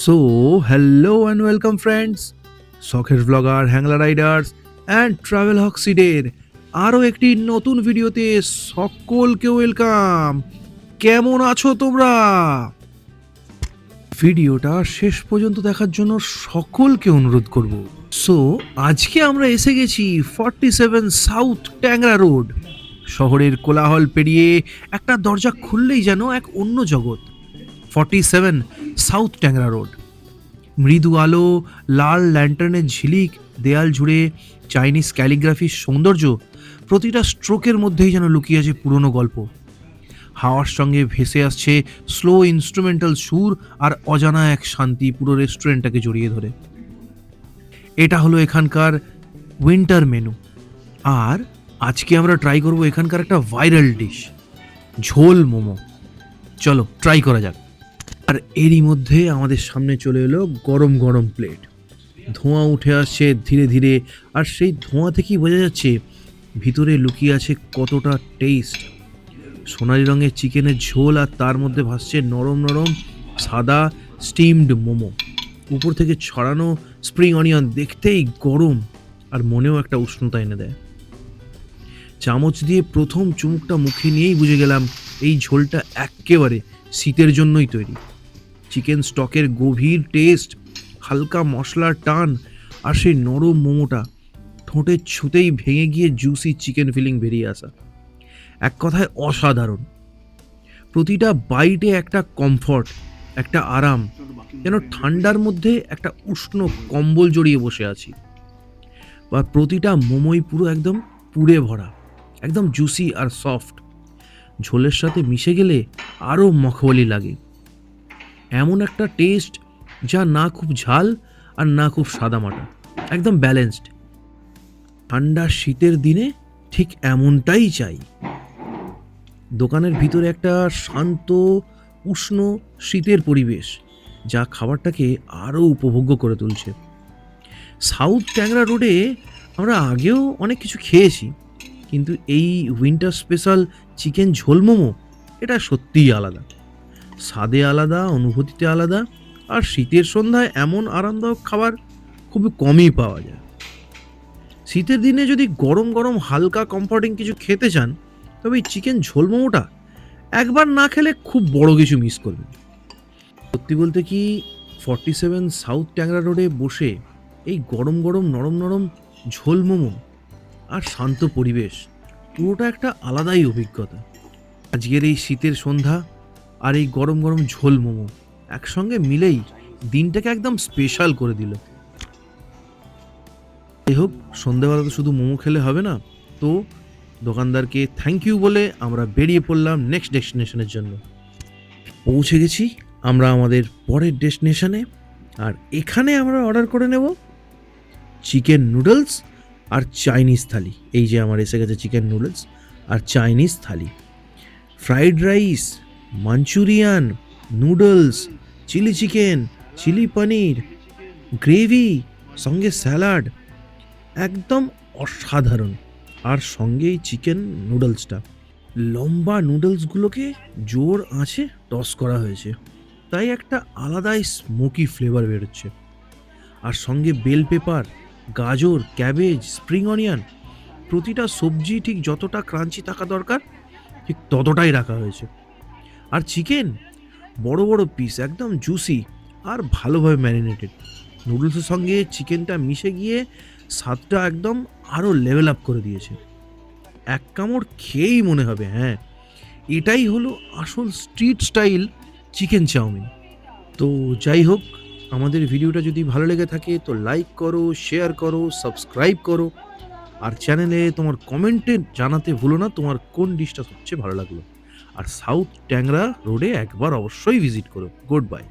So hello and welcome friends, শখের blogger, Hangla Riders and travel হক্সিডের আরও একটি নতুন ভিডিওতে সকলকে ওয়েলকাম। কেমন আছো তোমরা? ভিডিওটা শেষ পর্যন্ত দেখার জন্য সকলকে অনুরোধ করব। সো আজকে আমরা এসে গেছি 47 সাউথ ট্যাংরা রোড। শহরের কোলাহল পেরিয়ে একটা দরজা খুললেই যেন এক অন্য জগৎ। 47 সাউথ ট্যাংরা রোড। মৃদু আলো, লাল ল্যান্টার্নের ঝিলিক, দেয়াল জুড়ে চাইনিজ ক্যালিগ্রাফির সৌন্দর্য, প্রতিটা স্ট্রোকের মধ্যেই যেন লুকিয়ে আছে পুরনো গল্প। হাওয়ার সঙ্গে ভেসে আসছে স্লো ইনস্ট্রুমেন্টাল সুর, আর অজানা এক শান্তি পুরো রেস্টুরেন্টটাকে জড়িয়ে ধরে। এটা হলো এখানকার উইন্টার মেনু, আর আজকে আমরা ট্রাই করব এখানকার একটা ভাইরাল ডিশ, ঝোল মোমো। চলো ট্রাই করা যাক। আর এরই মধ্যে আমাদের সামনে চলে এলো গরম গরম প্লেট। ধোঁয়া উঠে আসছে ধীরে ধীরে, আর সেই ধোঁয়া থেকেই বোঝা যাচ্ছে ভিতরে লুকিয়ে আছে কতটা টেস্ট। সোনালি রঙের চিকেনের ঝোল, আর তার মধ্যে ভাসছে নরম নরম সাদা স্টিমড মোমো। উপর থেকে ছড়ানো স্প্রিং অনিয়ন দেখতেই গরম, আর মনেও একটা উষ্ণতা এনে দেয়। চামচ দিয়ে প্রথম চুমুকটা মুখে নিয়েই বুঝে গেলাম এই ঝোলটা এক্কেবারে শীতের জন্যই তৈরি। চিকেন স্টকের গভীর টেস্ট, হালকা মশলার টান, আর সেই নরম মোমোটা ঠোঁটে ছুঁতেই ভেঙে গিয়ে জুসি চিকেন ফিলিং বেরিয়ে আসা। এক কথায় অসাধারণ। প্রতিটা বাইটে একটা কমফর্ট, একটা আরাম, যেন ঠান্ডার মধ্যে একটা উষ্ণ কম্বল জড়িয়ে বসে আছি। বা প্রতিটা মোমোই পুরো একদম পুড়ে ভরা, একদম জুসি আর সফট। ঝোলের সাথে মিশে গেলে আরও মখবলি লাগে। এমন একটা টেস্ট যা না খুব ঝাল আর না খুব সাদামাটা, একদম ব্যালেন্সড। ঠান্ডা শীতের দিনে ঠিক এমনটাই চাই। দোকানের ভিতরে একটা শান্ত উষ্ণ শীতের পরিবেশ, যা খাবারটাকে আরও উপভোগ্য করে তুলছে। সাউথ ট্যাংরা রোডে আমরা আগেও অনেক কিছু খেয়েছি, কিন্তু এই উইন্টার স্পেশাল চিকেন ঝোল মোমো এটা সত্যিই আলাদা। স্বাদে আলাদা, অনুভূতিতে আলাদা, আর শীতের সন্ধ্যায় এমন আরামদায়ক খাবার খুবই কমই পাওয়া যায়। শীতের দিনে যদি গরম গরম হালকা কমফর্টিং কিছু খেতে চান, তবে এই চিকেন ঝোল মোমোটা একবার না খেলে খুব বড় কিছু মিস করবেন। সত্যি বলতে কি, 47 সাউথ ট্যাংরা রোডে বসে এই গরম গরম নরম নরম ঝোল মোমো আর শান্ত পরিবেশ, পুরোটা একটা আলাদাই অভিজ্ঞতা। আজকের এই শীতের সন্ধ্যা আর এই গরম গরম ঝোল মোমো একসঙ্গে মিলেই দিনটাকে একদম স্পেশাল করে দিল। যাই হোক, সন্ধ্যেবেলা তো শুধু মোমো খেলে হবে না, তো দোকানদারকে থ্যাংক ইউ বলে আমরা বেরিয়ে পড়লাম নেক্সট ডেস্টিনেশনের জন্য। পৌঁছে গেছি আমরা আমাদের পরের ডেস্টিনেশনে, আর এখানে আমরা অর্ডার করে নেব চিকেন নুডলস আর চাইনিজ থালি। এই যে আমার এসে গেছে চিকেন নুডলস আর Chinese thali. Fried rice, Manchurian, noodles, chilli chicken, chilli paneer, gravy, সঙ্গে স্যালাড, একদম অসাধারণ। আর সঙ্গে এই চিকেন নুডলসটা, লম্বা নুডলসগুলোকে জোর আঁচে টস করা হয়েছে, তাই একটা আলাদাই স্মোকি ফ্লেভার বেরোচ্ছে। আর সঙ্গে বেল পেপার, গাজর, ক্যাবেজ, স্প্রিং অনিয়ন, প্রতিটা সবজি ঠিক যতটা ক্রাঞ্চি থাকা দরকার ঠিক ততটাই রাখা হয়েছে। আর চিকেন বড় বড় পিস, একদম জুসি আর ভালোভাবে ম্যারিনেটেড। নুডলসের সঙ্গে চিকেনটা মিশে গিয়ে স্বাদটা একদম আরও লেভেল আপ করে দিয়েছে। এক কামড় খেয়েই মনে হবে হ্যাঁ, এটাই হলো আসল স্ট্রিট স্টাইল চিকেন চাউমিন। তো যাই হোক, আমাদের ভিডিওটা যদি ভালো লেগে থাকে তো লাইক করো, শেয়ার করো, সাবস্ক্রাইব করো, আর চ্যানেলে তোমার কমেন্টে জানাতে ভুলো না তোমার কোন ডিশটা সবচেয়ে ভালো লাগলো। আর সাউথ ট্যাংরা রোডে একবার অবশ্যই ভিজিট করো। Good bye.